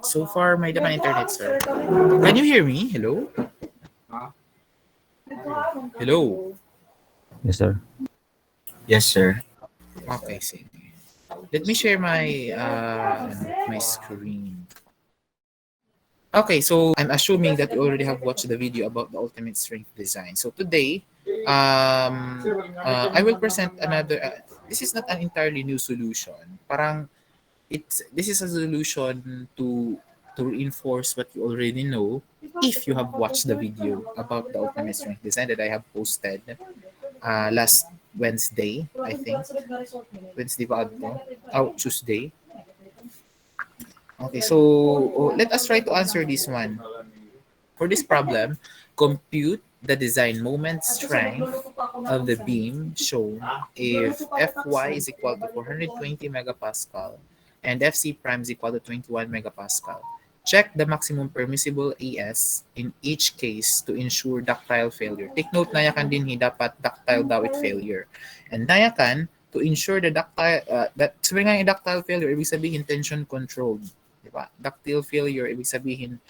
So far, may daman internet, sir. Can you hear me? Hello? Hello? Yes, sir. Yes, sir. Okay, sige. Let me share my screen. Okay, so I'm assuming that you already have watched the video about the ultimate strength design. So today, I will present another. This is not an entirely new solution. Parang this is a solution to reinforce what you already know if you have watched the video about the ultimate strength design that I have posted last Wednesday, I think. Wednesday ba adto? Oh, Tuesday. Okay, so let us try to answer this one. For this problem, compute the design moment strength of the beam shown if Fy is equal to 420 megapascal and Fc prime is equal to 21 megapascal. Check the maximum permissible AS in each case to ensure ductile failure. Take note na yakan din dapat ductile daw with failure. And nayakan to ensure the ductile that sabi nga yung ductile failure ibig sabihin tension controlled, di ba? Ductile failure ibig sabihin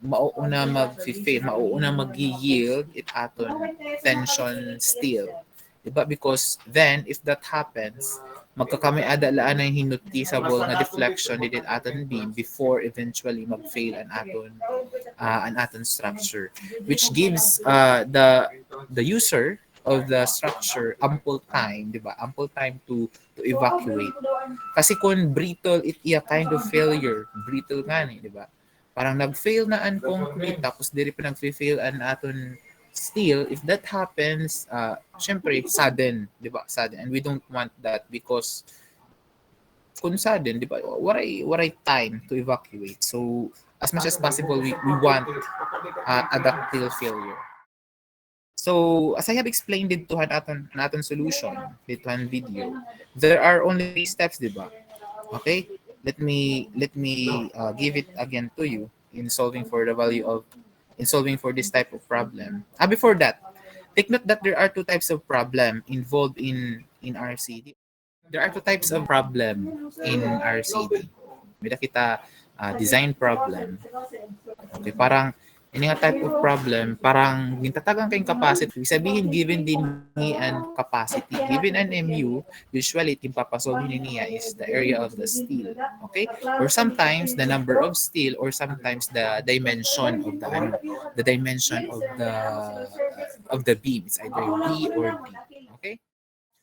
mauuna mag-fail, mauuna mag-yield it aton tension steel. Diba? Because then, if that happens, magkakami adalaan na yung noticeable na deflection dito aton beam before eventually mag-fail an aton structure, which gives the user of the structure ample time, di ba? Ample time to evacuate. Kasi kung brittle, it iya kind of failure. Brittle nga ni, di ba? Parang nag-fail na ang concrete tapos diri pa nag-fail an aton steel. If that happens, syempre sudden, 'di ba? Sudden, and we don't want that because kung sudden, 'di ba? Waray time to evacuate. So as much as possible we want a ductile failure. So as I have explained dito an aton solution dito an video, there are only 3 steps, 'di ba? Okay? Let me give it again to you in solving for the value of in solving for this type of problem. Before that, take note that there are 2 types of problem involved in RCD. There are 2 types of problem in RCD. May kita design problem. Okay, parang ini nga type of problem, parang gintatagan kayong capacity. Ibig sabihin, given din ni an capacity. Given an MU, usually, yung papasolve niya is the area of the steel. Okay? Or sometimes, the number of steel, or sometimes the dimension of the dimension of the beam. It's either B or D. Okay?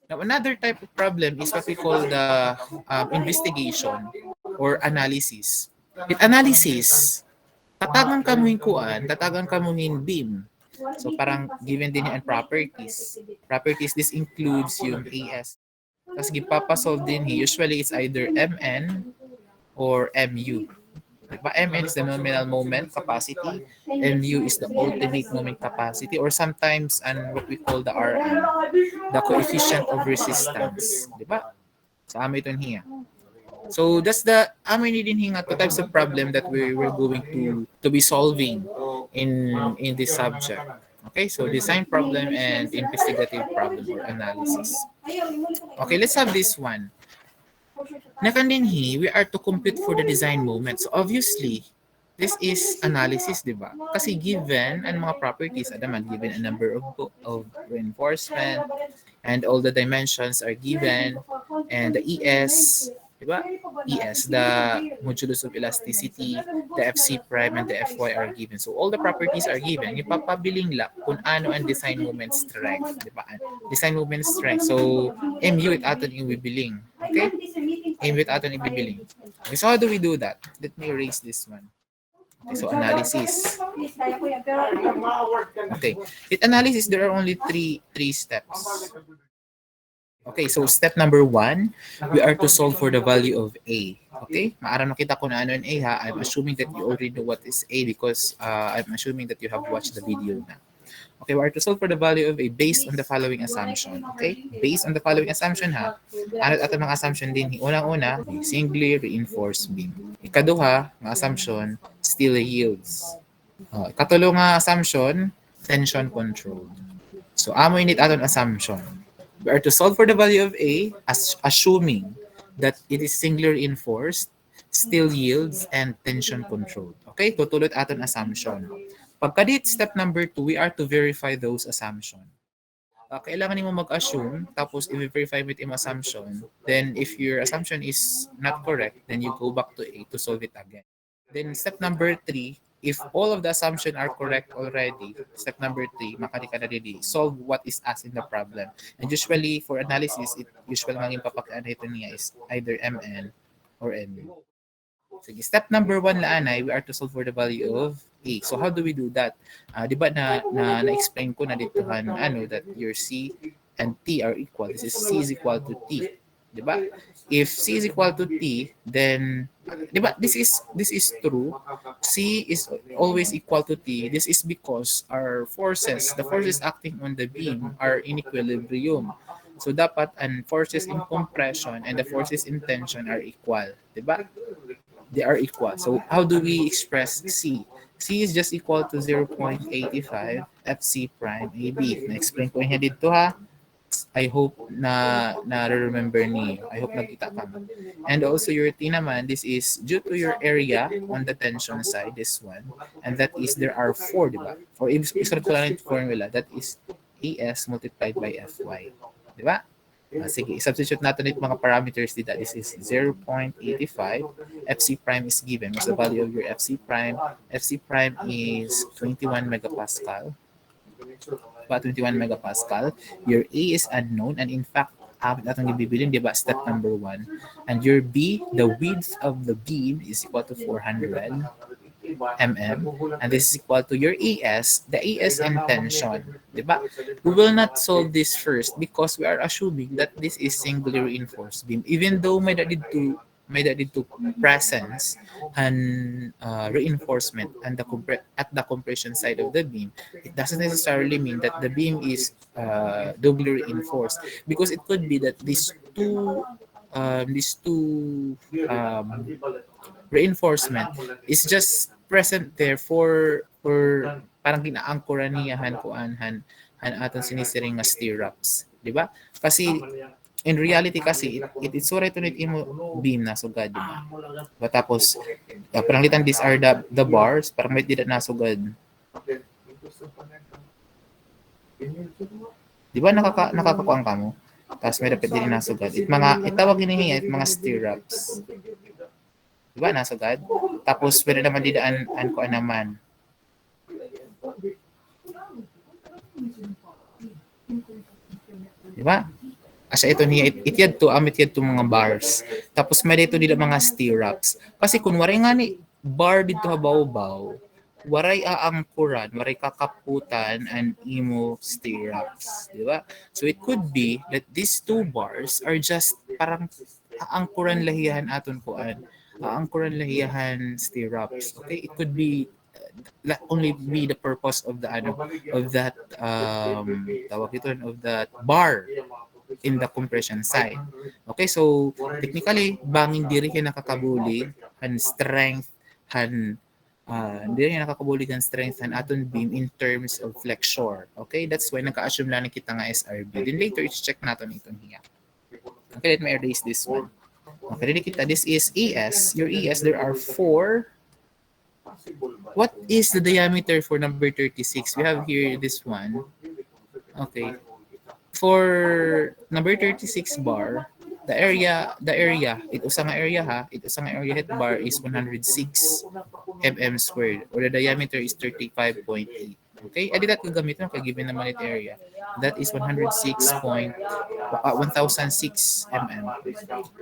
Now, another type of problem is what we call the investigation or analysis. With analysis, tatagan kamuhin beam. So parang given din yung properties. Properties, this includes yung AS. Tapos gipapasolve din usually it's either MN or MU. Diba? MN is the nominal moment capacity, MU is the ultimate moment capacity, or sometimes and what we call the RM, the coefficient of resistance. Diba? So ito here. So that's the din hinga 2 types of problem that we're going to be solving in this subject. Okay, so design problem and investigative problem or analysis. Okay, let's have this one. We are to compute for the design moment. So obviously, this is analysis, di ba? Kasi given ang mga properties, adaman, given a number of reinforcement, and all the dimensions are given, and the ES, di ba? ES, the modulus of elasticity, the FC prime, and the FY are given. So all the properties are given. Ipapabiling lang kung ano ang design moment strength, di ba? Design moment strength. So, MU it aton yung bibiling. Okay? MU it aton yung bibiling. Okay, so how do we do that? Let me erase this one. Okay, so analysis. Okay, with analysis, there are only three steps. Okay, so step number 1, we are to solve for the value of A. Okay, maara makita ko na ano yung A ha. I'm assuming that you already know what is A because I'm assuming that you have watched the video na. Okay, we are to solve for the value of A based on the following assumption. Okay, based on the following assumption ha. Ano ato mga assumption din? Unang-una, singly reinforced beam. Ikaduha, mga assumption, steel yields. Ikatulo nga assumption, tension controlled. So amo init aton assumption. We are to solve for the value of A as assuming that it is singularly enforced, still yields, and tension controlled. Okay, tutulot aton assumption. Pagka dit step number 2, we are to verify those assumption. Kailangan mo mag-assume, tapos i-verify with yung assumption. Then, if your assumption is not correct, then you go back to A to solve it again. Then, step number 3, if all of the assumptions are correct already, step number 3, makali ka na ready, solve what is asked in the problem. And usually, for analysis, it usually maging papakaan ito niya is either MN or NU. Sige, step number 1 laanay, we are to solve for the value of A. So how do we do that? Di ba na-explain ko na dito that your C and T are equal. This is C is equal to T. Di ba? If C is equal to T, then di ba this is true. C is always equal to T. This is because our forces, the forces acting on the beam are in equilibrium. So dapat ang forces in compression and the forces in tension are equal, di ba? They are equal. So how do we express C? C is just equal to 0.85 FC prime AB. Na-explain ko niya dito ha. I hope na remember niyo. I hope nakita ka mo. And also your T naman, this is due to your area on the tension side, this one. And that is, there are 4, di ba? For isulat ko lang yung formula. That is AS multiplied by FY. Di ba? Sige, substitute natin itong mga parameters dito. This is 0.85. FC prime is given. What's the value of your FC prime? FC prime is 21 megapascal. About 21 megapascal. Your A is unknown, and in fact, atong ibibilin, di ba, step number 1. And your B, the width of the beam is equal to 400 mm, and this is equal to your AS, the AS in tension. Diba? We will not solve this first because we are assuming that this is singularly reinforced beam. Even though may that dito presence and reinforcement and at the compression side of the beam, it doesn't necessarily mean that the beam is doubly reinforced, because it could be that these two reinforcement is just present there for parang ginaangkoran niyahan kuan han aton sinisiring nga stirrups, di ba? Kasi in reality kasi it's so right unit imo beam na sugad, di ba? Tapos parang litan, these are the bars, parang may dida nasugad, di ba? Nakakakuan ka mo, tapos may dapat din nasugad, itawag niya it mga stirrups, di ba, nasugad? Tapos pwede naman didaan ko naman. Di ba? Asa ito niya, ityad to, amit yad to mga bars. Tapos may dito nila mga stirrups. Kasi kung waray nga ni bar dito habaw-baw, waray aangkuran, waray kakaputan and imo stirrups. Di ba? So it could be that these two bars are just parang aangkuran lahihan aton kuan. Aangkuran lahihan stirrups. Okay? It could be only be the purpose of the of that tawag ito, of that bar in the compression side. Okay, so technically banging diri kay nakakabuli and strength and diri nakakabuli kan strength and aton beam in terms of flexure. Okay, that's why naka-assume lang kita nga SRB. Then later i-check natin itong hiya. Okay, let me erase this one. Okay, dili kita, this is ES. Your ES, there are 4. What is the diameter for number 36? We have here this one. Okay. For number 36 bar, the area, ito sa nga area ha, ito sa nga area head bar is 106 mm squared, or the diameter is 35.8. Okay, edi that gagamit mo kay given naman it area. That is 1006 mm.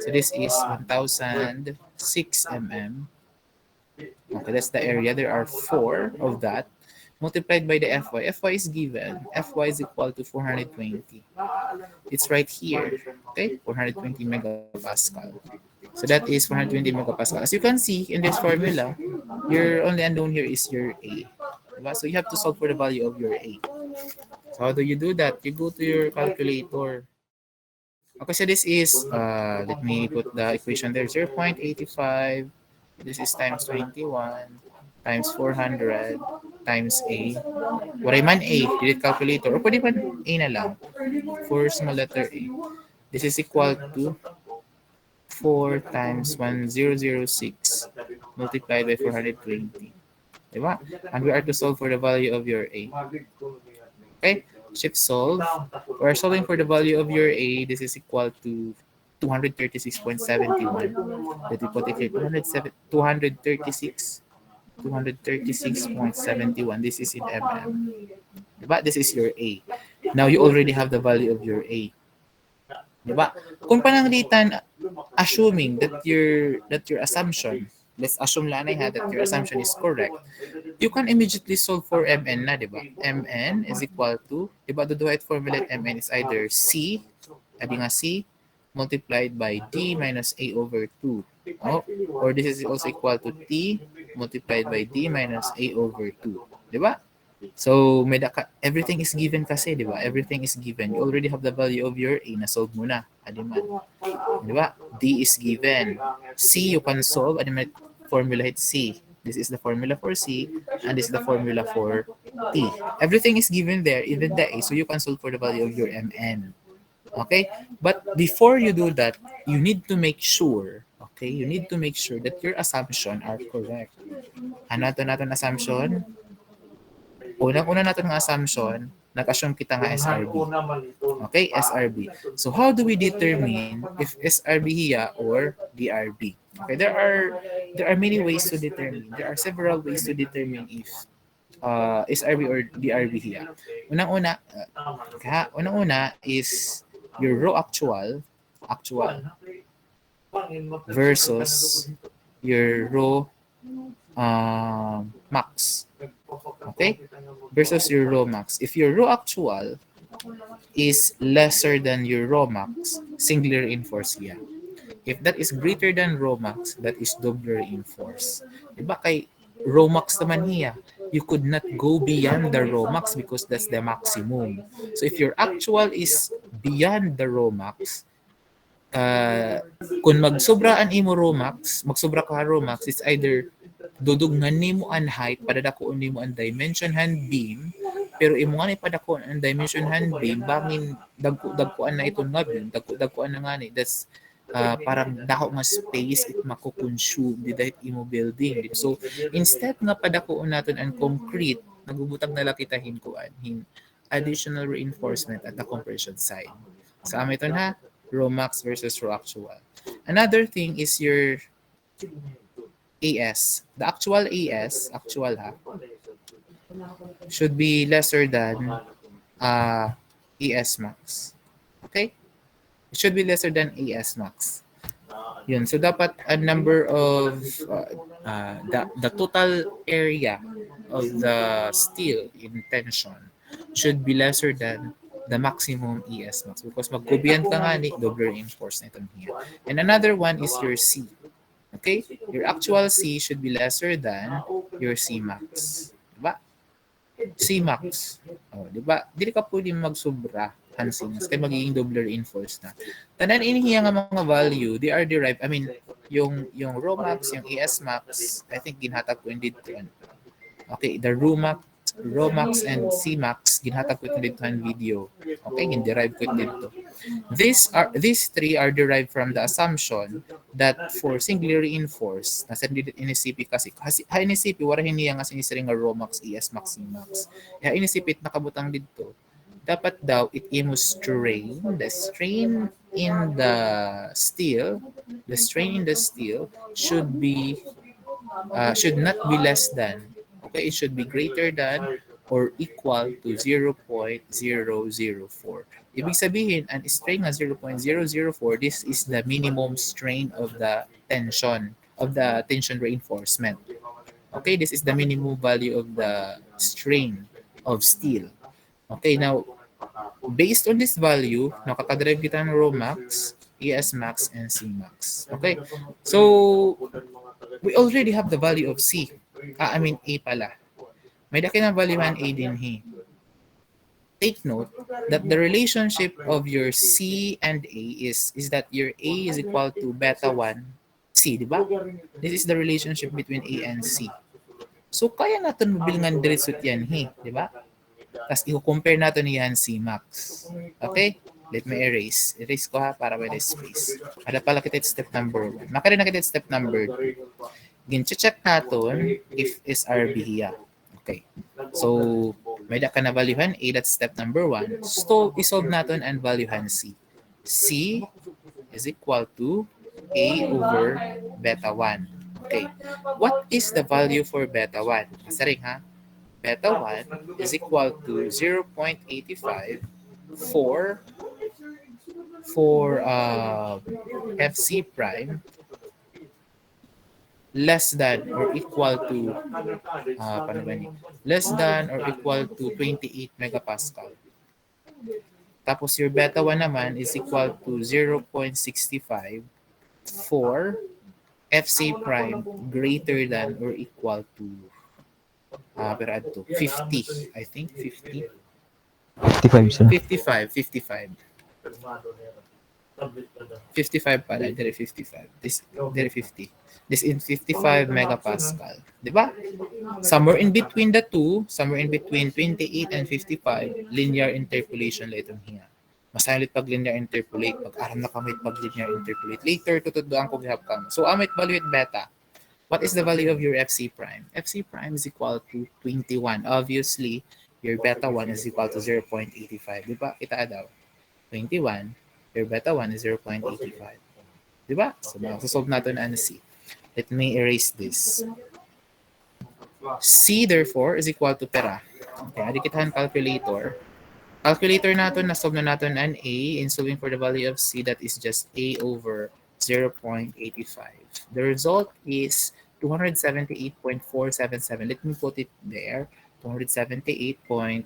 So this is 1006 mm. Okay, that's the area. There are 4 of that. Multiplied by the Fy. Fy is given. Fy is equal to 420. It's right here. Okay, 420 megapascal. So that is 420 megapascal. As you can see in this formula, your only unknown here is your A. So you have to solve for the value of your A. So how do you do that? You go to your calculator. Okay, so this is, let me put the equation there, 0.85. This is times 21 times 400 times A. Waray man A, delete calculator. O pwede man A na lang for small letter A. This is equal to 4 times 1006 multiplied by 420. Diba? And we are to solve for the value of your A. Okay? Shift solve. We are solving for the value of your A. This is equal to 236.71. Let me put it here. 236.71. This is in mm. Diba? This is your A. Now you already have the value of your A. Diba? Kung pananglitan, assuming that your assumption, let's assume lanay ha that your assumption is correct, you can immediately solve for mn na, diba? Mn is equal to, diba, the Dwight formula at mn is either C, adi nga C, multiplied by D minus A over 2. Oh, or this is also equal to T multiplied by D minus A over 2. Diba? So, everything is given kasi, di ba? Everything is given. You already have the value of your A, na-solve mo na. Adiman. Di ba? D is given. C, you can solve. Adiman, formula hit C. This is the formula for C, and this is the formula for T. Everything is given there, even the A, so you can solve for the value of your MN. Okay? But before you do that, you need to make sure, okay? You need to make sure that your assumption are correct. Ano to natin assumption? Unang-una natin ng assumption, nag-assume kita nga SRB. Okay, SRB. So how do we determine if SRB hiya or DRB? Okay, there are many ways to determine. There are several ways to determine if SRB or DRB hiya. Unang-una is your raw actual versus your raw max. Okay? Versus your raw max. If your raw actual is lesser than your raw max, singly reinforce siya. If that is greater than raw max, that is double reinforce. Diba kay raw max naman hiya, you could not go beyond the raw max because that's the maximum. So if your actual is beyond the raw max, kung magsobraan imo raw max, magsobra ka raw max, it's either dudugnan nimo ang height, padadakuon nimo ang dimension hand beam, pero imo nga ni padakuon ang dimension hand beam, bangin dagkuan na iton nga beam, dagkuan na nga ni, that's parang dako nga space it mako-consume di dahil imo building. So instead nga padakuon naton ang concrete, nagubutang nala kita hinkuan hin additional reinforcement at the compression side. So amiton ha, raw max versus raw actual. Another thing is your AS. The actual AS, actual ha, should be lesser than AS max. Okay? It should be lesser than AS max. Yun. So dapat a number of the total area of the steel in tension should be lesser than the maximum ES max because magkubiyan ka nga ni double reinforce na itong here. And another one is your C. Okay? Your actual C should be lesser than your C max. Diba? C max. Oh, diba? Dili ka pwede magsobra hansinas kaya magiging double reinforce na. Tanan inihiya nga mga value, they are derived. I mean, yung raw max, yung ES max, I think ginhatag ko dito. Okay, the raw max and C max ginhatag ko dito ang video. Okay, gin-derive ko dito. These three are derived from the assumption that for singly reinforced, nasa dito inisipit kasi inisipit wala hiniya nga sinisiri nga raw max, ES max, C max. Kaya inisipit nakabutang dito. Dapat daw it imo strain, the strain in the steel should not be less than, okay, it should be greater than or equal to 0.004. Ibig sabihin, ang strain nga 0.004, this is the minimum strain of the tension reinforcement. Okay, this is the minimum value of the strain of steel. Okay, now, based on this value, nakakadrive kita ng raw max, ES max, and C max. Okay, so we already have the value of C. I mean A pala. May daki ng value ng A din he. Take note that the relationship of your C and A is that your A is equal to beta 1 C, di ba? This is the relationship between A and C. So kaya natin mabilingan diretsot yan he, di ba? Tapos i-compare natin yan C max. Okay? Let me erase. Erase ko ha para may space. Ada pala kita step number 1. Maka rin na kita step number 2. Gin-check natin if SRB hiya. Okay. So, may da ka na valuehan A, that's step number 1. So, isolve natin ang valuehan C. C is equal to A over beta 1. Okay. What is the value for beta 1? Masaring ha? Beta 1 is equal to 0.85 for FC prime less than or equal to paano ba ni? Less than or equal to 28 megapascal. Tapos your beta 1 naman is equal to 0.65 for FC prime greater than or equal to pero ato 50, I think 50. 55, sir. 55 pala, dire 55. This dire 50. This in 55 megapascal. 'Di ba? Somewhere in between the two, somewhere in between 28 and 55, linear interpolation later here. Masalit pag linear interpolate, pag-aram na kami pag linear interpolate. Later, tutuddoan ko gihap kami. So, amit evaluate beta. What is the value of your FC prime? FC prime is equal to 21. Obviously, your beta 1 is equal to 0.85. Di ba? Kita daw. 21. Your beta 1 is 0.85. Di ba? So, solve natin ang C. Let me erase this. C, therefore, is equal to pera. Okay, adikitahan calculator. Calculator natin, na-solve na natin ang A in solving for the value of C, that is just A over 0.85. The result is 278.477. Let me put it there. 278.477.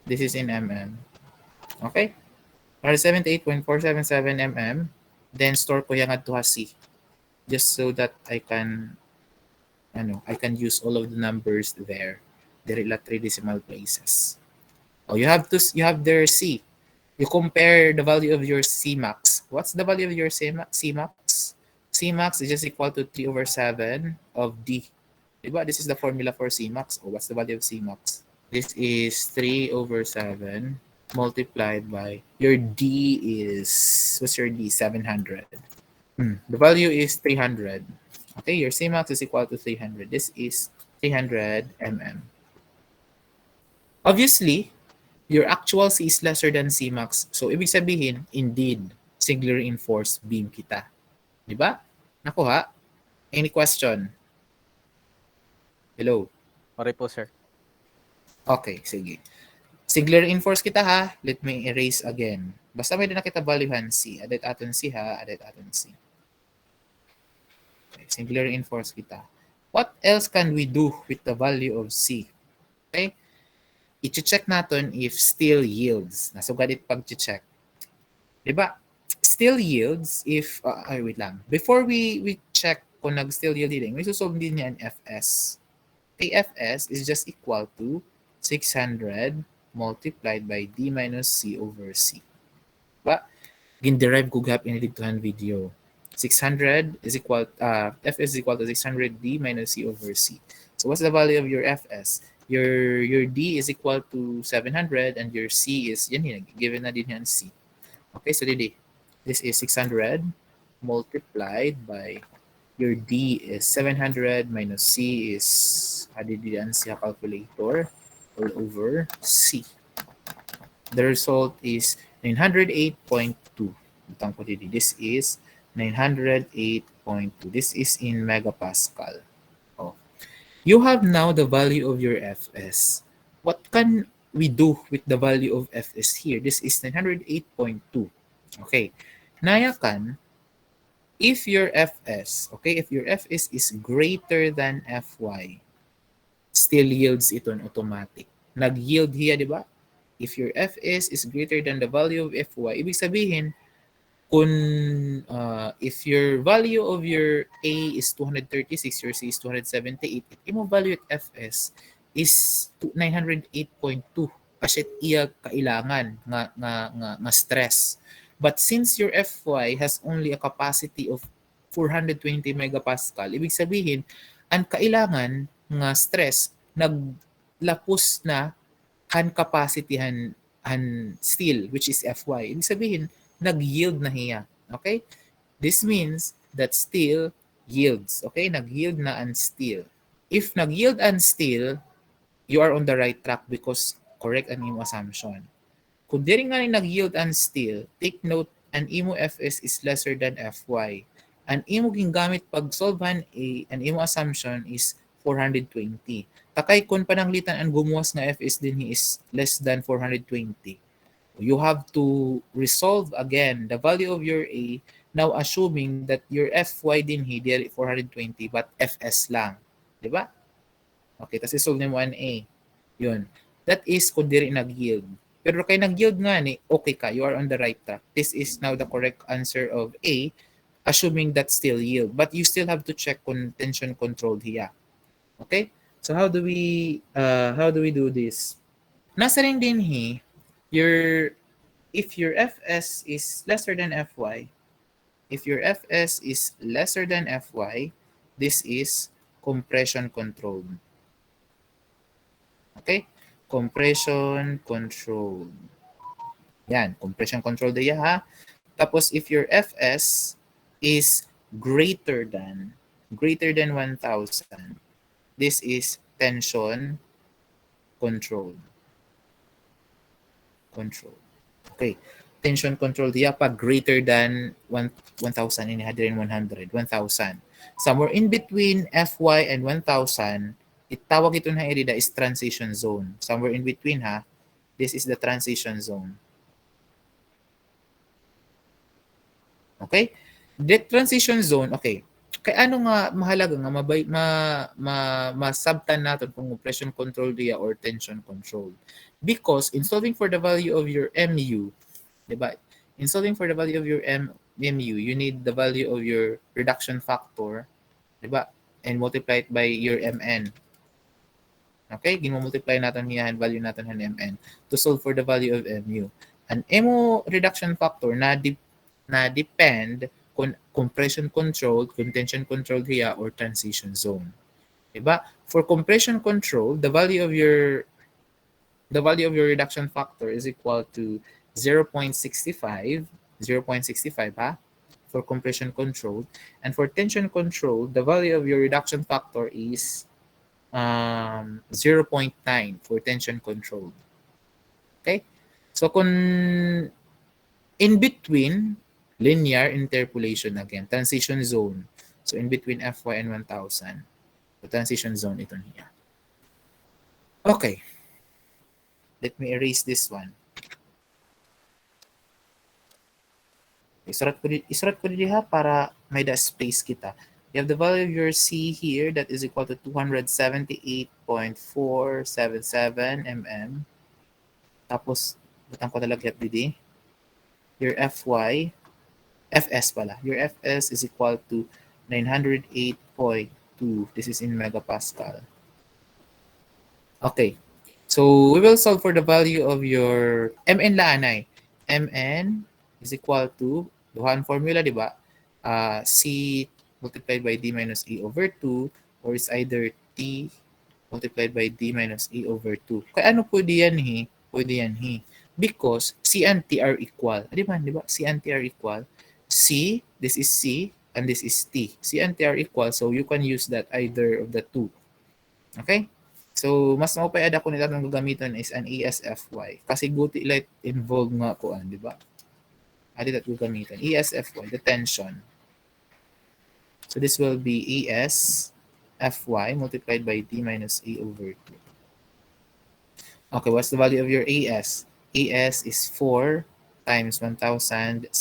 This is in mm. Okay? 278.477 mm. Then store ko yung adto C. Just so that I can use all of the numbers there. There are 3 decimal places. Oh, you have their C. You compare the value of your C max. What's the value of your C max? C max is just equal to 3 over 7 of D. Diba? This is the formula for C max. Oh, what's the value of C max? This is 3 over 7 multiplied by your D is, what's your D? 700. The value is 300. Okay, your C max is equal to 300. This is 300 mm. Obviously, your actual C is lesser than C max. So, ibig sabihin, indeed, singular reinforced beam kita. Diba? Nakuha? Any question? Hello? Sorry po, sir. Okay, sige. Singular reinforced kita ha. Let me erase again. Basta may na kita valuehan C. Adet aton C ha. Adet aton C. Okay, singular reinforced kita. What else can we do with the value of C? Okay? I-check natin if still yields. Nasugad it pag-check. Diba? Still yields if, wait lang. Before we check kung nag-still yield din, may susolve din niya ang Fs. Fs is just equal to 600 multiplied by D minus C over C. Diba? Gin-derive ko gap in ditohan video. 600 is equal, Fs is equal to 600 D minus C over C. So what's the value of your Fs? Your D is equal to 700 and your C is, yan, given na din yan C. Okay, so this is 600 multiplied by your D is 700 minus C is, added yan sa calculator, all over C. The result is 908.2. This is 908.2. This is in megapascal. Oh. You have now the value of your Fs. What can we do with the value of Fs here? This is 908.2. Okay. Nayakan, if your Fs, okay, if your Fs is greater than Fy, still yields ito on automatic. Nag-yield hiya, di ba? If your Fs is greater than the value of Fy, ibig sabihin, kung if your value of your A is 236, your C is 278, imo value at Fs is 908.2 kasi iya kailangan nga stress. But since your Fy has only a capacity of 420 megapascal, ibig sabihin ang kailangan nga stress naglapos na kan capacity and steel, which is Fy. Ibig sabihin, nag-yield na hiya. Okay? This means that steel yields. Okay? Nag-yield na ang steel. If nag-yield and steel, you are on the right track because correct ang imo assumption. Kung diri nga ni nag-yield and steel, take note, ang imo Fs is lesser than Fy. Ang imo gingamit pag solvehan ang imo assumption is 420. Takay kung pananglitan ang gumuwas nga Fs din is less than 420. You have to resolve again the value of your A, now assuming that your Fy din diri 420 but Fs lang. Di ba? Okay, tapos isolve mo an A. Yun. That is kung diri nag-yield. Pero kay nag-yield nga ni, okay ka, you are on the right track. This is now the correct answer of A, assuming that still yield. But you still have to check kung tension controlled hiya. Okay? So how do we do this? Nasa rin din your if your Fs is lesser than Fy, if your Fs is lesser than Fy, this is compression controlled. Okay? Compression controlled. Yan, compression controlled diya ha. Tapos if your Fs is greater than 1,000, this is tension controlled. Control. Okay. Tension control diya pag greater than 1,000 and 100, 1,000. Somewhere in between Fy and 1,000, itawag ito na area is transition zone. Somewhere in between ha. This is the transition zone. Okay? The transition zone, okay. Kaya ano nga mahalaga nga masabtan natin kung compression control diya or tension control. Because in solving for the value of your MU, diba? In solving for the value of your MU, you need the value of your reduction factor, diba? And multiply it by your MN. Okay? Gino-multiply natin yan, value natin ng MN to solve for the value of MU. An MO reduction factor na depend kung compression controlled, kung tension controlled here, or transition zone. Diba? For compression control, the value of your reduction factor is equal to 0.65 ha, for compression control. And for tension control, the value of your reduction factor is 0.9 for tension control. Okay? So kung in between, linear interpolation again, transition zone. So in between Fy and 1,000, the transition zone ito niya. Okay. Let me erase this one. Isurat ko din ha para may da space kita. You have the value of your C here that is equal to 278.477 mm. Tapos, butang ko talaga didi. Your Fs pala. Your Fs is equal to 908.2. This is in megapascal. Okay. So, we will solve for the value of your Mn laanay. Mn is equal to, duhaan formula, di ba? C multiplied by D minus E over 2, or is either T multiplied by D minus E over 2. Kaya ano pwede yan Pwede yan because C and T are equal. Di ba? C and T are equal. C, this is C, and this is T. C and T are equal, so you can use that either of the two. Okay? So, mas maupay ada ko nila itong gagamitan is an ESFY. Kasi guti light involved nga ko, di ba? Adi that gagamitan. ESFY, the tension. So, this will be ESFY multiplied by D minus E over 2. Okay, what's the value of your AS? AS is 4 times 1,006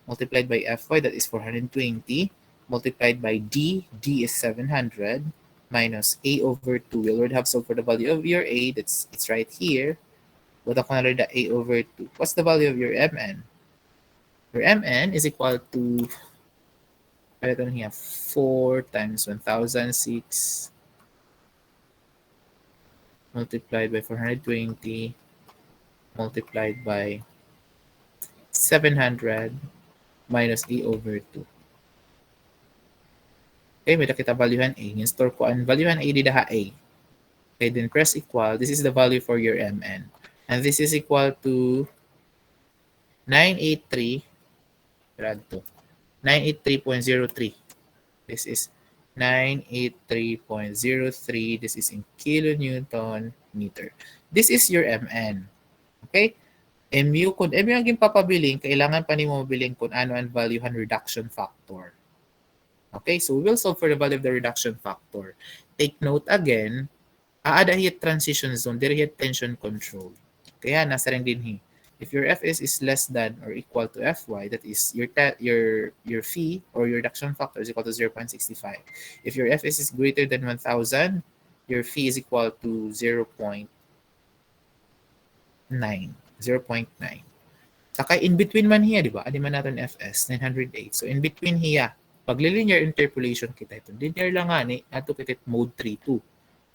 multiplied by Fy, that is 420, multiplied by D, D is 700, minus A over 2. We already have solved for the value of your A, it's right here. What ako na the A over 2. What's the value of your Mn? Your Mn is equal to 4 times 1,006 multiplied by 420 multiplied by 700 minus A over 2. Okay, may kita valuehan A. In-store ko ang valuehan A di daha A. Okay, then press equal. This is the value for your Mn. And this is equal to 983, grad to 983.03. This is 983.03. This is in kilonewton meter. This is your MN. Okay? MU, kung MU ang papabiling, kailangan pa ni mo mabiling kung ano ang value and reduction factor. Okay, so we'll solve for the value of the reduction factor. Take note again, aada hit transition zone, there hit tension control. Kaya nasa rin din hi. If your Fs is less than or equal to Fy, that is your phi or your reduction factor is equal to 0.65. If your Fs is greater than 1,000, your phi is equal to 0.9. 0.9. Saka in between man hiya, di ba? Adi man natin Fs, 908. So in between hiya, pag linear interpolation kita ito, linear lang nga ni, ato kita mode 3-2.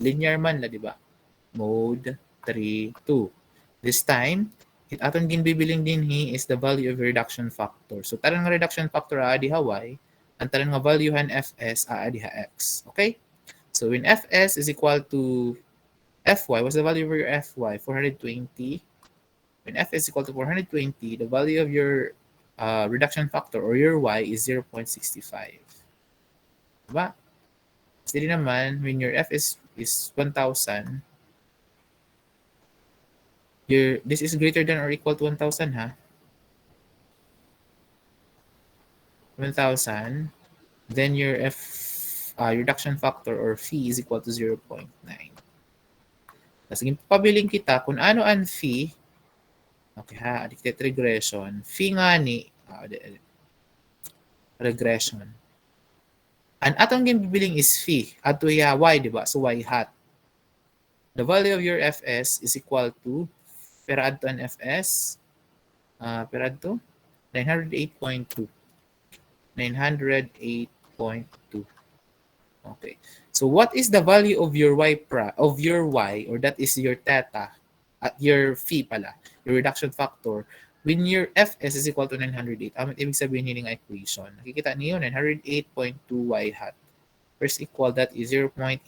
Linear man la, di ba? Mode 3-2. This time, aton ginbibiling din hi is the value of reduction factor. So tarang nga reduction factor aadi ha y, ang tarang nga value han Fs aadi ha x. Okay? So when Fs is equal to Fy, what's the value of your Fy? 420. When F is equal to 420, the value of your reduction factor or your y is 0.65. Diba? Kasi naman, when your F is 1,000, this is greater than or equal to 1,000, ha? 1,000, then your F reduction factor or phi is equal to 0.9. Tapos pabiling kita kung ano ang phi. Okay ha, addicted regression. Phi nga ni, regression. Ang atong ginbibiling is phi. Ato ya y, di ba? So y hat. The value of your Fs is equal to, pera add to an Fs, pera add to 908.2. 908.2. Okay. So what is the value of your y, or that is your theta, at your phi pala, your reduction factor, when your Fs is equal to 908? Amit ibig sabihin hining equation. Nakikita niyo 908.2 y hat. First equal that is 0.86.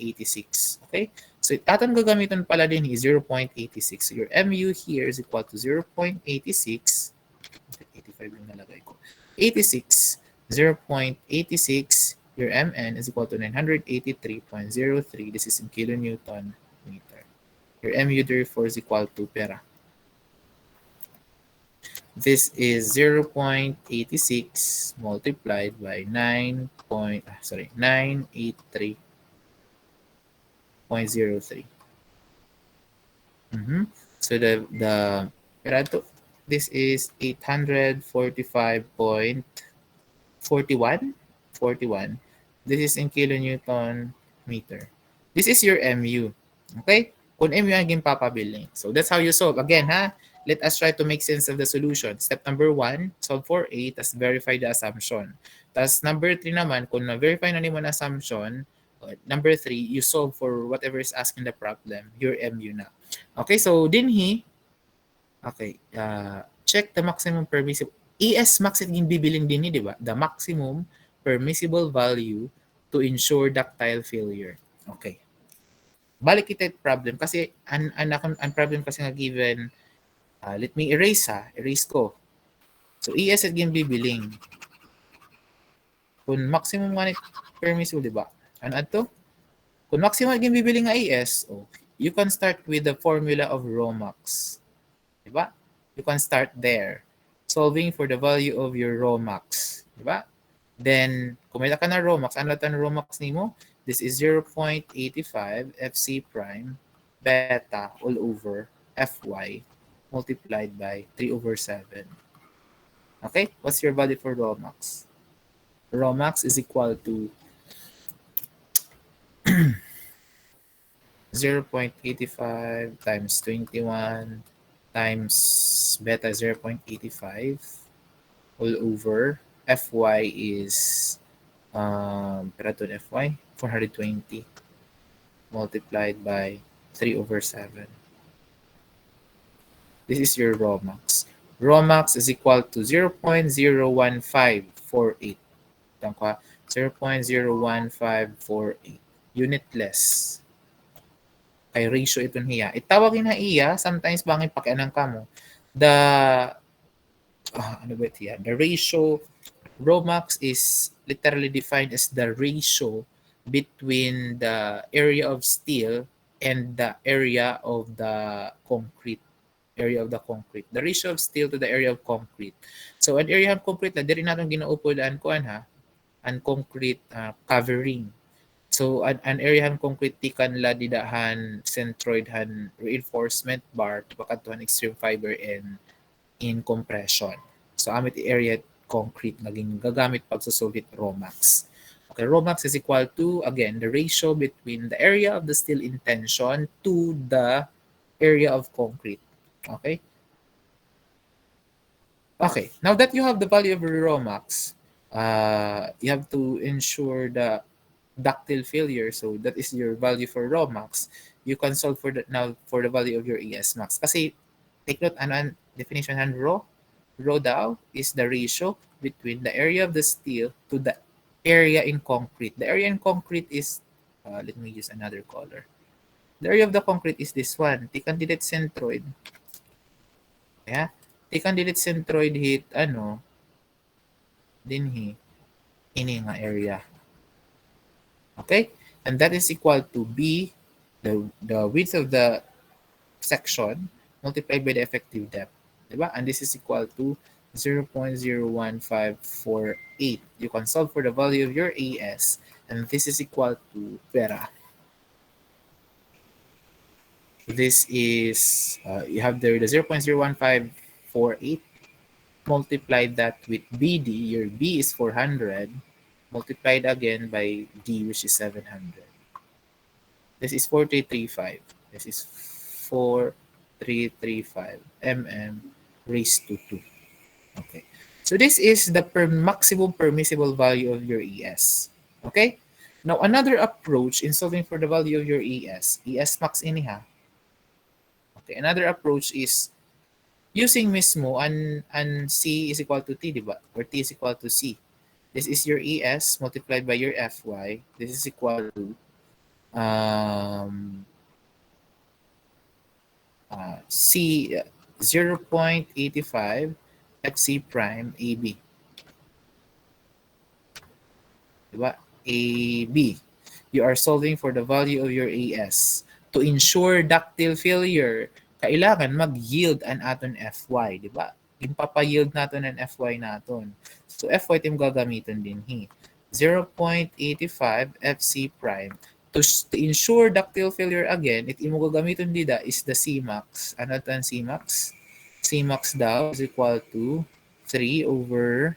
Okay? So aton gagamiton pala din is 0.86. So your mu here is equal to 0.86. 85 yung nalagay ko. 86. 0.86. Your mn is equal to 983.03. This is in kilonewton meter. Your mu therefore is equal to pera. This is 0.86 multiplied by 983.03. So this is 845.41. This is in kilonewton meter. This is your mu. Okay? Kung mu ang ginpapabiling. So that's how you solve. Again, ha? Let us try to make sense of the solution. Step number 1, solve for A, tas verify the assumption. Tas number 3 naman, kung na-verify na mo na assumption, number 3, you solve for whatever is asking the problem, your mu na. Okay, so dinhi, okay, check the maximum permissible, ES max it bibiling din ni, di ba? The maximum permissible value to ensure ductile failure. Okay. Balik kita problem kasi an problem kasi nga given, let me erase ko. So ES at bibiling. Kung maximum nga permissible, di ba? Ano ato? Kung maximum at bibiling nga ES, you can start with the formula of rho max. Di ba? You can start there. Solving for the value of your rho max. Di ba? Then, kung may ka na rho max, ano ito na rho max nimo? This is 0.85 Fc prime beta all over Fy multiplied by 3/7. Okay? What's your value for rho max? Rho max is equal to 0.85 times 21 times beta 0.85 all over Fy is Fy 420 multiplied by 3/7. This is your rho max. Rho max is equal to 0.01548. 0.01548 unitless. Kay ratio iton hiya. Itawagin na iya, sometimes bangin pakianang kamo. The, ano ba ito? The ratio, Romax is literally defined as the ratio between the area of steel and the area of the concrete. Area of the concrete. The ratio of steel to the area of concrete. So, an area of concrete na, diri natin ginaupulaan ko ha, an concrete covering. So, an area han concrete tikan la didahan centroid han reinforcement bar to pakatuhan extreme fiber and in compression. So, amit area concrete naging gagamit pag susulit Romax. Okay, Romax is equal to, again, the ratio between the area of the steel in tension to the area of concrete. Okay? Okay, now that you have the value of your Romax, you have to ensure the ductile failure. So that is your value for Romax. You can solve for that now for the value of your ES max. Kasi take note, ano ang definition ng rho? Rho daw is the ratio between the area of the steel to the area in concrete. The area in concrete is, let me use another color. The area of the concrete is this one. The candidate centroid. Yeah? The candidate centroid hit, dinhi, ini nga area. Okay? And that is equal to B, the width of the section, multiplied by the effective depth. Diba? And this is equal to 0.01548. You can solve for the value of your AS, and this is equal to pera. This is, you have there the 0.01548, multiplied that with BD, your B is 400, multiplied again by D, which is 700. This is 4335. This is 4335 mm raised to 2. Okay. So this is the maximum permissible value of your ES. Okay? Now, another approach in solving for the value of your ES max iniha. Okay, another approach is using mismo and C is equal to T, diba? Or T is equal to C. This is your ES multiplied by your FY. This is equal to C 0.85 FC prime AB. Diba? AB. You are solving for the value of your AS. To ensure ductile failure, kailangan mag-yield an aton FY. Diba? Impapa-yield natin ang FY natin. So, FY tim gagamitin din hi. 0.85 FC prime. To ensure ductile failure again, it imo gagamitin dida is the Cmax. Ano ito ang Cmax? Cmax daw is equal to 3 over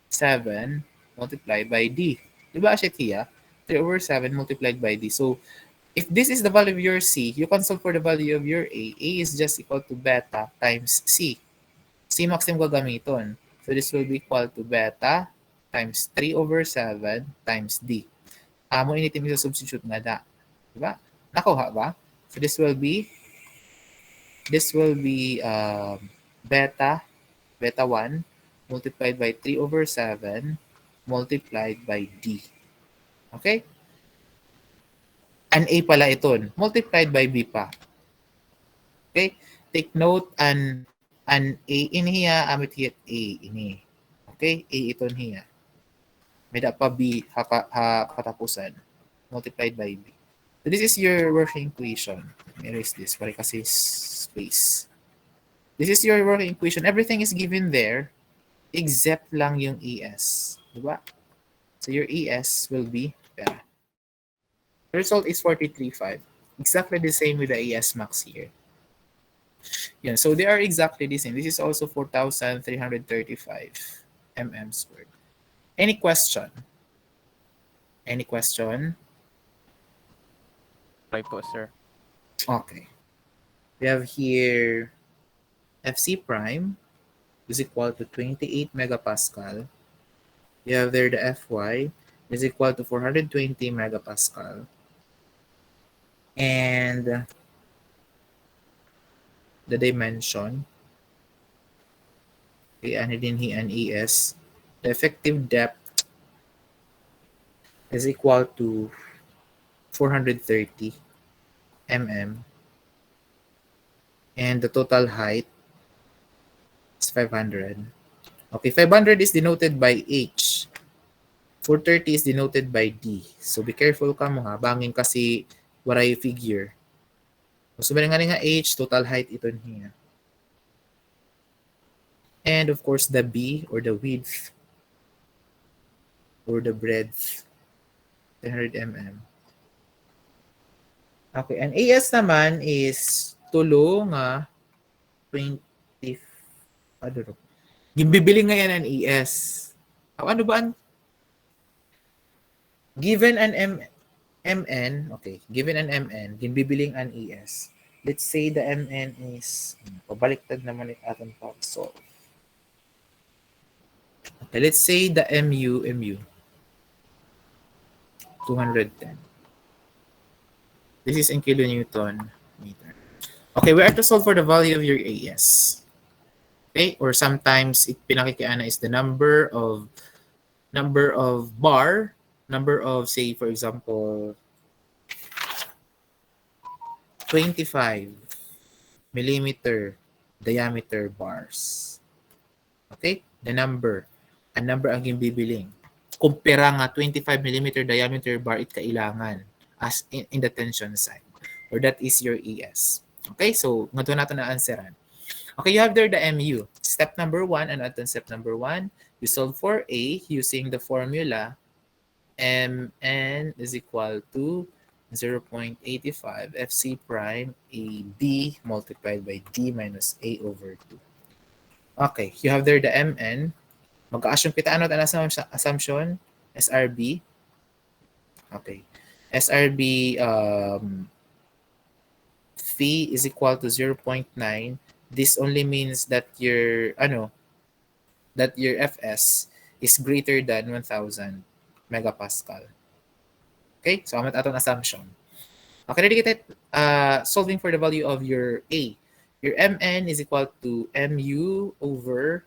7 multiplied by D. Diba siya tiya? 3 over 7 multiplied by D. So, if this is the value of your C, you can solve for the value of your A. A is just equal to beta times C. C max yung gagamiton. So, this will be equal to beta times 3 over 7 times D. Amo initin mo sa substitute nga da. Diba? Nakuha ba? So, this will be beta 1 multiplied by 3 over 7 multiplied by D. Okay? An A pala iton. Multiplied by B pa. Okay? Take note, an A in hiya, amit hiyat A ini. Okay? A iton hiya. May da pa B katapusan. Multiplied by B. So this is your working equation. Let me erase this para kasi space. This is your working equation. Everything is given there except lang yung ES. Diba? So your ES will be pera. The result is 43.5. Exactly the same with the ES max here. Yeah, so they are exactly the same. This is also 4,335 mm squared. Any question? Any question? Okay po, sir. Okay. We have here FC prime is equal to 28 megapascal. You have there the Fy is equal to 420 megapascal. And the dimension, okay, ano din hi an ES, the effective depth is equal to 430. mm, and the total height is 500. Okay, 500 is denoted by H. 430 is denoted by D. So be careful ka mo ha. Bangin kasi waray figure. So nga nga H, total height ito niya. And of course, the B or the width or the breadth, 100 mm. Okay, and AS naman is tulo nga 20, ano ro? Gibibili nga yan ang AS. Ano ba ang given an MN, okay, given an MN, ginbibiling an ES. Let's say the MN is, pabaliktad naman yung ating pag-solve. Okay, let's say the MU, 210. This is in kilonewton meter. Okay, we are to solve for the value of your AS. Okay, or sometimes it pinakikiana is the number of bar, number of, say for example, 25 millimeter diameter bars. Okay? The number. Ang number ang gibibiling. Kumpira nga 25 millimeter diameter bar it kailangan as in the tension side. Or that is your ES. Okay? So, nga doon natin na answeran. Okay, you have there the MU. Step number 1, and at step number 1, you solve for A using the formula MN is equal to 0.85 FC prime AB multiplied by D minus A over 2. Okay, you have there the MN. Mag-assume kita ano ang assumption? SRB. Okay. SRB phi is equal to 0.9. This only means that your Fs is greater than 1000 megapascal. Okay? So, amat atong assumption. Okay, ready kita solving for the value of your A. Your Mn is equal to Mu over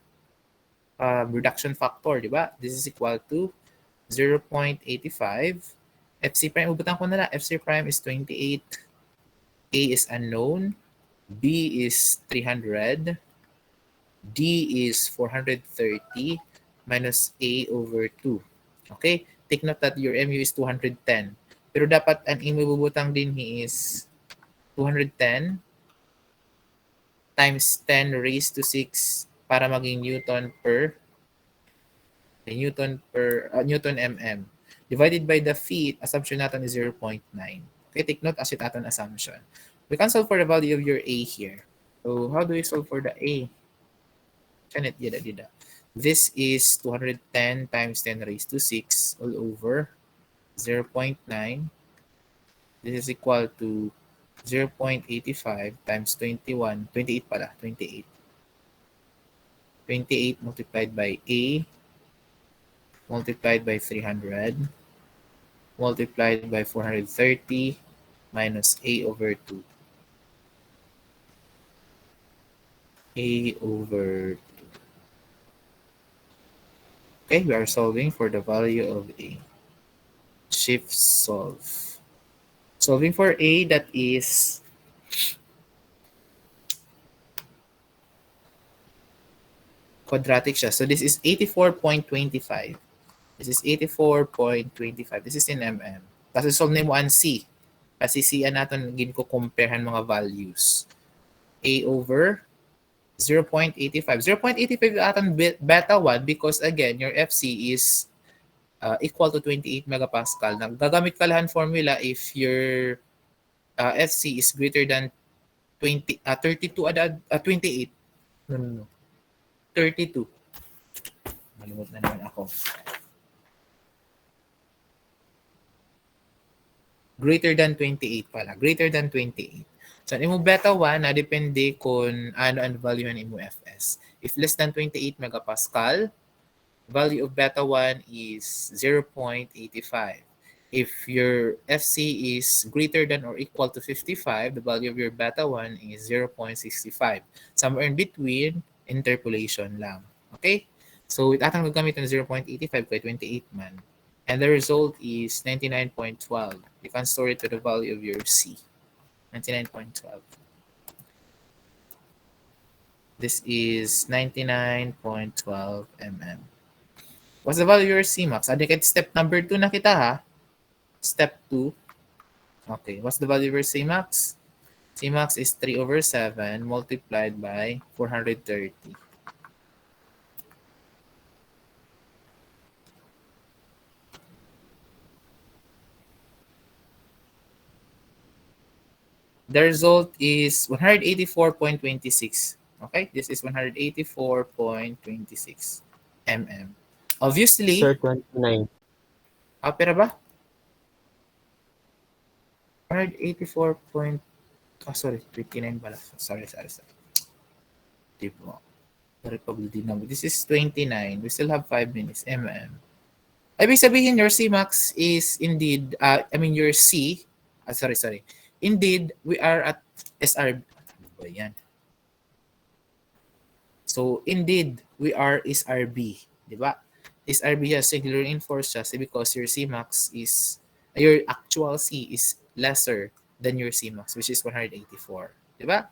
reduction factor, di ba? This is equal to 0.85. FC prime, ubutan ko na lang. FC prime is 28. A is unknown. B is 300. D is 430 minus A over 2. Okay? Take note that your Mu is 210. Pero dapat ang imubutang din is 210 times 10 raised to 6 para maging Newton mm. Divided by the feet, assumption natin is 0.9. Okay, take note as it aton assumption. We can solve for the value of your A here. So how do we solve for the A? Chanit, dida. This is 210 times 10 raised to 6 all over 0.9. This is equal to 0.85 times 28 pala, 28. 28 multiplied by A multiplied by 300 multiplied by 430 minus A over 2. A over 2. Okay, we are solving for the value of A. Shift solve. Solving for A, that is quadratic siya. So this is 84.25. This is 84.25. This is in mm. Kasi solve na mo ang C. Kasi C natin gin ko comparehan mga values. A over 0.85. 0.85 aton beta 1 because again, your FC is equal to 28 megapascal. Gagamit ka lahan formula if your FC is greater than 32 28. No. 32. Malimot na naman ako. Greater than 28 pala. Greater than 28. So, imo beta 1 na depende kung ano ang value ng imo Fs. If less than 28 megapascal, value of beta 1 is 0.85. If your FC is greater than or equal to 55, the value of your beta 1 is 0.65. Somewhere in between, interpolation lang. Okay? So, atang gagamit ng 0.85 kay 28 man. And the result is 99.12. You can store it to the value of your C. 99.12. This is 99.12 mm. What's the value of your Cmax? Adikit step number 2 na kita ha. Step 2. Okay, what's the value of your Cmax? Cmax is 3 over 7 multiplied by 430. The result is 184.26. Okay, this is 184.26 mm. Obviously, Sir, 29. pera ba? 184 point, sorry, 29 pala. Sorry. Tipo, Republic number. This is 29. We still have 5 minutes. mm. Ibig sabihin, your Cmax is indeed, your C, sorry. Indeed, we are at SR. Ano ba yan? So, indeed, we are SRB. Di ba? SRB has singular reinforced chassis because your Cmax is, your actual C is lesser than your Cmax, which is 184. Di ba?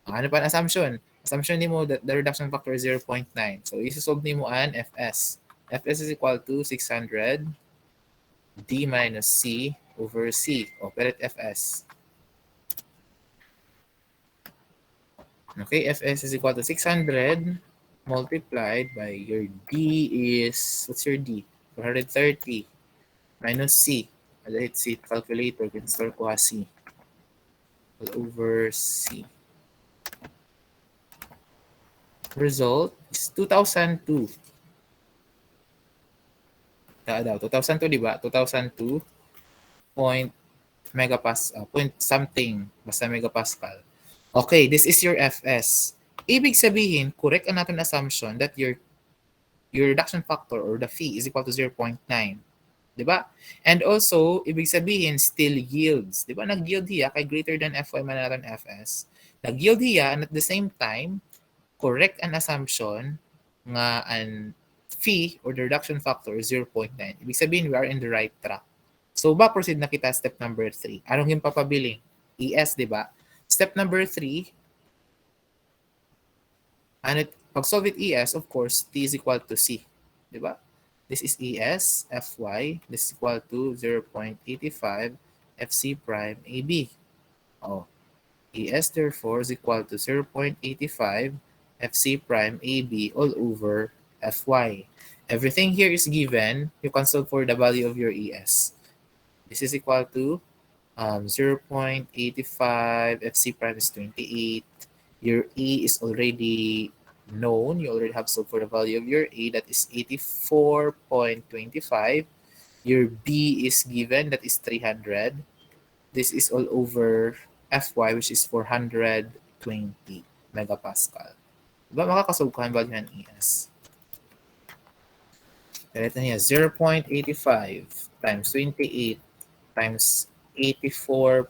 Ano pa ang assumption? Assumption ni mo that the reduction factor is 0.9. So, isi-solve ni mo an Fs. Fs is equal to 600 D minus C over C. Operate Fs. Okay, Fs is equal to 600 multiplied by your D is, what's your D? 430 minus C. I'll hit C calculator, install ko C. All over C. Result is 2002. 2002, di ba? 2002 point megapascal, point something, basta megapascal. Okay, this is your Fs. Ibig sabihin, correct ang natin assumption that your reduction factor or the phi is equal to 0.9. Di ba? And also, ibig sabihin, still yields. Di ba? Nag-yield hiya kay greater than Fy man natin Fs. Nag-yield hiya and at the same time, correct an assumption nga an phi or the reduction factor is 0.9. Ibig sabihin, we are in the right track. So, proceed na kita step number 3. Anong yung papabiling? ES, di ba? Step number 3, and pag-solve it ES, of course, T is equal to C. Di ba? This is ES, Fy. This is equal to 0.85 Fc prime AB. Oh, ES therefore is equal to 0.85 Fc prime AB all over Fy. Everything here is given. You can solve for the value of your ES. This is equal to 0.85 Fc prime is 28. Your E is already known. You already have solved for the value of your A, that is 84.25. Your B is given, that is 300. This is all over Fy, which is 420 megapascal. Diba makakasolve ko ang value ng ES? Ito niya, 0.85 times 28 times 84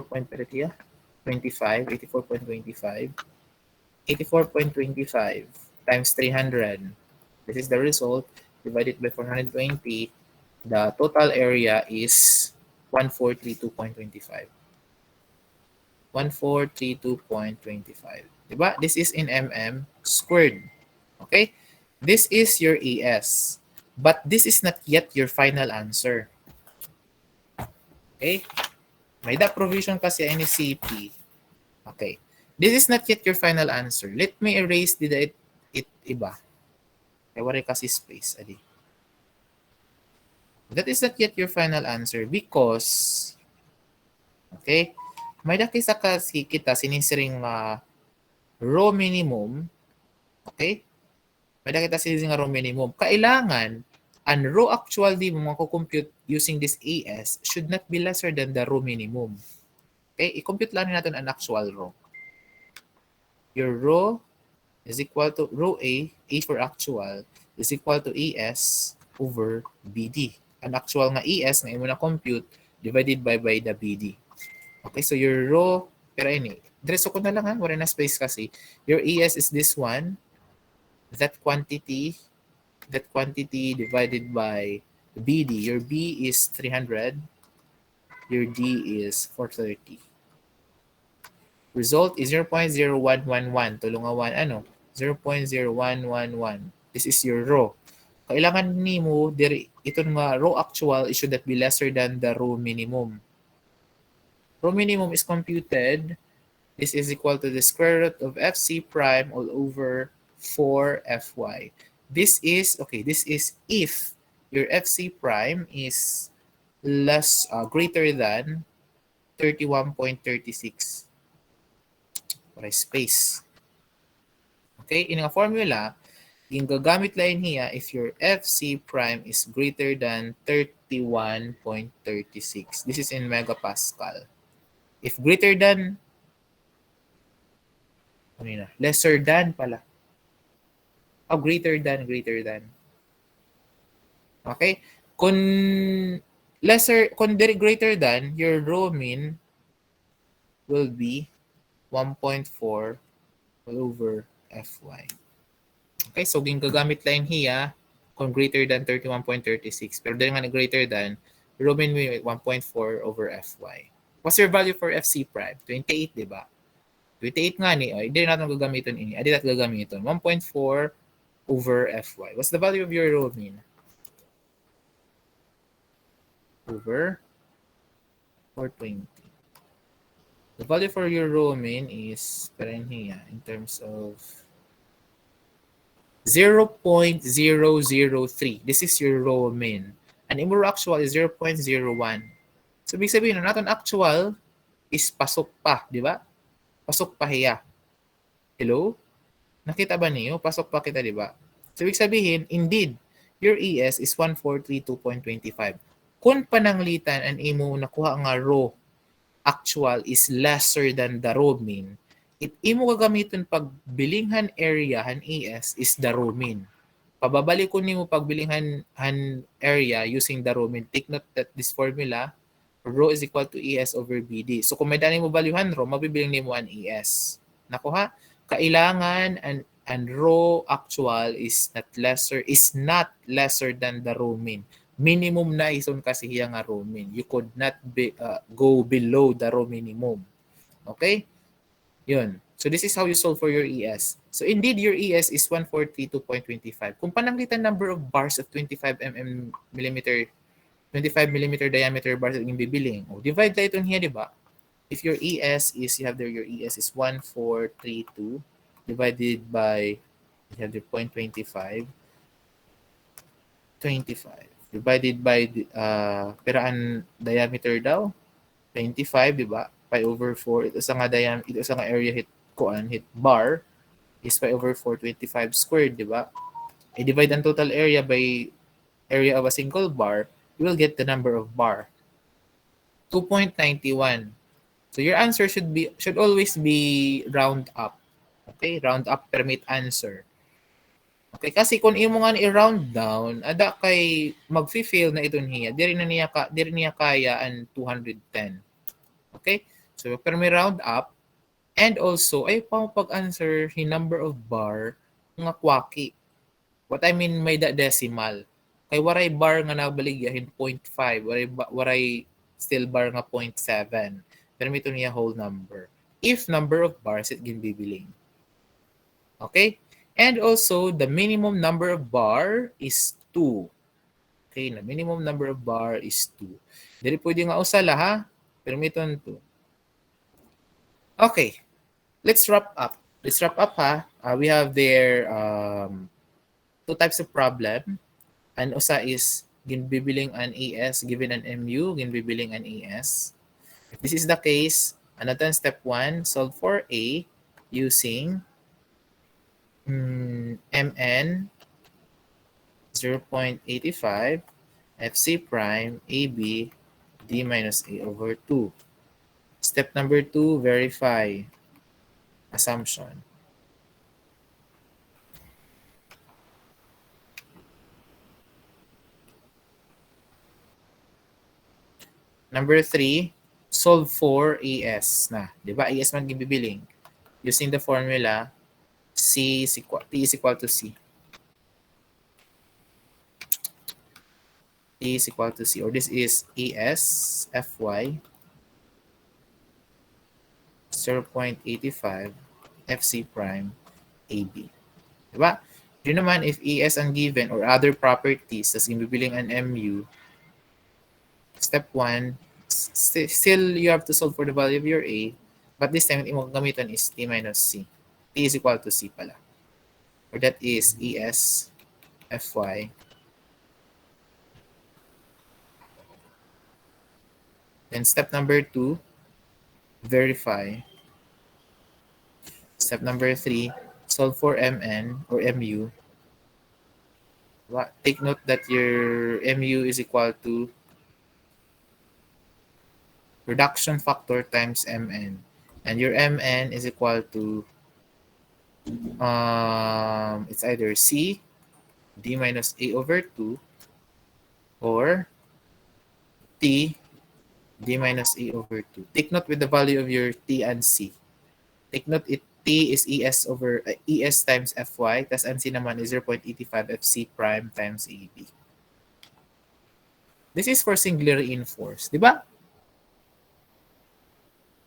point 25, 84.25 times 300. This is the result divided by 420. The total area is 1432.25. 1432.25. Diba? This is in mm squared. Okay? This is your ES. But this is not yet your final answer. Okay? May that provision kasi any CP. Okay. This is not yet your final answer. Let me erase it iba. Kaya wala kasi space. Adi. That is not yet your final answer because, okay, may dakisa kasi kita sinisiring row minimum. Okay? May dakita sinisiring row minimum. Kailangan, ang row actual di mo compute using this AS should not be lesser than the row minimum. Okay? I-compute lang natin ang actual row. Your row is equal to row A for actual, is equal to ES over BD. Ang actual nga ES na imo na compute divided by the BD. Okay, so your row, pero ini, diretso ko na lang ha, wala na space kasi. Your ES is this one, that quantity divided by BD. Your B is 300, your D is 430. Result is 0.0111. Tulungan 1, ano? 0.0111. This is your row. Kailangan nimo diri ito nga row actual is should that be lesser than the row minimum. Row minimum is computed. This is equal to the square root of fc prime all over 4fy. This is, okay, this is if your fc prime is greater than 31.36. Para space. Okay, in a formula, yung gagamit lang niya if your fc prime is greater than 31.36. This is in megapascal. If greater than, ano yun na, lesser than pala. Oh, greater than. Okay? Kung greater than, your rho mean will be 1.4 all over fy. Okay, so gagamit lang hiya kung greater than 31.36. Pero dahil nga na greater than, rho mean 1.4 over fy. What's your value for fc prime? 28, di ba? 28 nga ni, ay, hindi natin gagamitin ini. Adi natin gagamitin. 1.4 over fy. What's the value of your rho mean? Over 420. The value for your rho mean is, parang hiya, in terms of 0.003. This is your rho mean. And imong actual is 0.01. So, ibig sabihin na natin actual is pasok pa, di ba? Pasok pa hiya. Hello? Nakita ba niyo? Pasok pa kita, di ba? So, ibig sabihin, indeed, your ES is 1432.25. Kung pananglitan ang imo nakuha nga rho actual is lesser than the rho mean, it imo gagamiton pag bilinghan area han ES is the rho mean. Pababalik ko nimo pag bilinghan han area using the rho mean. Take note that this formula, rho is equal to ES over BD. So kung may dani mo valuehan rho, mabibiling nimo an ES. Nakuha? Kailangan and rho actual is not lesser than the rho mean. Minimum na ison kasi hiya nga rho mean. You could not go below the rho minimum. Okay? Yun. So this is how you solve for your ES. So indeed, your ES is 1432.25. Kung pananglitan number of bars of 25 millimeter 25 millimeter diameter bars yung bibiling, divide na ito niya, di ba? If your ES is, you have there, your ES is 1432 divided by, you have the 0.25, 25 divided by peraan diameter daw 25, di ba? Pi over 4 ito sa nga ito sa nga area hit bar is pi over 4 25 squared, di ba? I-divide ang total area by area of a single bar, you will get the number of bar 2.91. So your answer should always be round up. Okay, round up permit answer. Okay, kasi kung imo nga i-round down, ada kay magfi-fail na ito niya. Diri niya kaya ang 210. Okay? So pero may round up and also ay pag-answer hi number of bar nga kwaki. What I mean may decimal. Kay waray bar nga nabaligyahin 0.5, waray still bar nga 0.7. Pero may ito niya whole number. If number of bars it ginbibiling. Okay? And also, the minimum number of bar is 2. Okay, the minimum number of bar is 2. Dili pwede nga usala ha, pero may 2. Okay, let's wrap up. Let's wrap up ha. We have there two types of problem. An usa is ginbibiling an ES given an MU, ginbibiling an ES. If this is the case, another step 1, solve for A using MN 0.85 FC prime AB D minus A over 2. Step number 2, verify assumption. Number 3, solve for ES na. Diba? ES man gibibiling. Using the formula T is equal to C. T is equal to C, or this is ES Fy 0.85 FC prime AB. Diba? Yun naman, if ES ang given or other properties, tas ibibiling ang MU, step 1, still you have to solve for the value of your A, but this time, yung gamitan is T minus C. T is equal to C pala. Or that is ES FY. Then step number 2, verify. Step number 3, solve for MN or MU. Take note that your MU is equal to reduction factor times MN. And your MN is equal to, it's either C, D minus A over 2, or T, D minus A over 2. Take note with the value of your T and C. Take note T is ES over ES times FY, tas ang C naman is 0.85 FC prime times AB. This is for singly reinforced, di ba?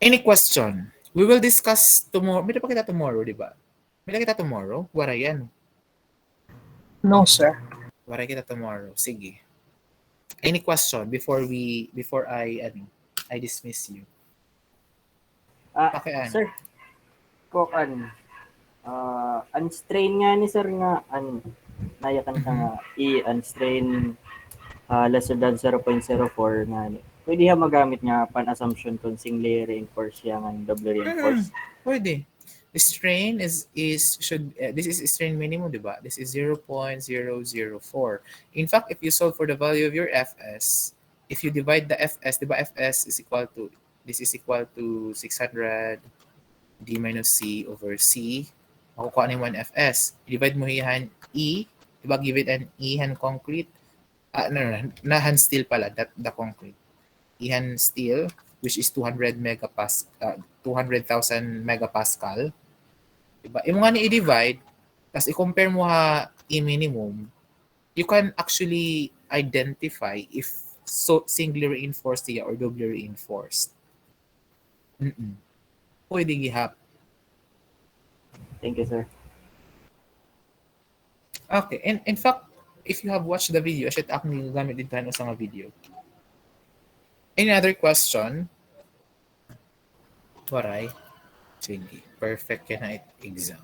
Any question? We will discuss tomorrow. May pa kita tomorrow, di ba? May kita tomorrow? Wala yan. No, sir. Wala kita tomorrow. Sige. Any question before I dismiss you? Pakian. Sir, unstrain nga ni sir nga, nayakan ka nga, i-unstrain lesser than 0.04 nga ni. Pwede ha magamit nga pan-assumption kung singly reinforce yan ang doubly reinforced. Pwede. The strain this is strain minimum, di ba? This is 0.004. In fact, if you solve for the value of your Fs, if you divide the Fs, di ba Fs is equal to, this is equal to 600 D minus C over C. Makukuha ni 1 Fs. Divide mo yan E, di ba? Give it an E-han concrete. Nahan steel pala, the concrete. E-han steel, which is 200,000 megapascal. Diba? Yung nga ni-divide, tapos i-compare mo ha E-minimum, you can actually identify if singly reinforced siya or doubly reinforced. Pwede gihap. Thank you, sir. Okay. And in fact, if you have watched the video, should akong gagamit din tayo sa mga video. Any other question? Waray. Sige. Perfect ka na exam.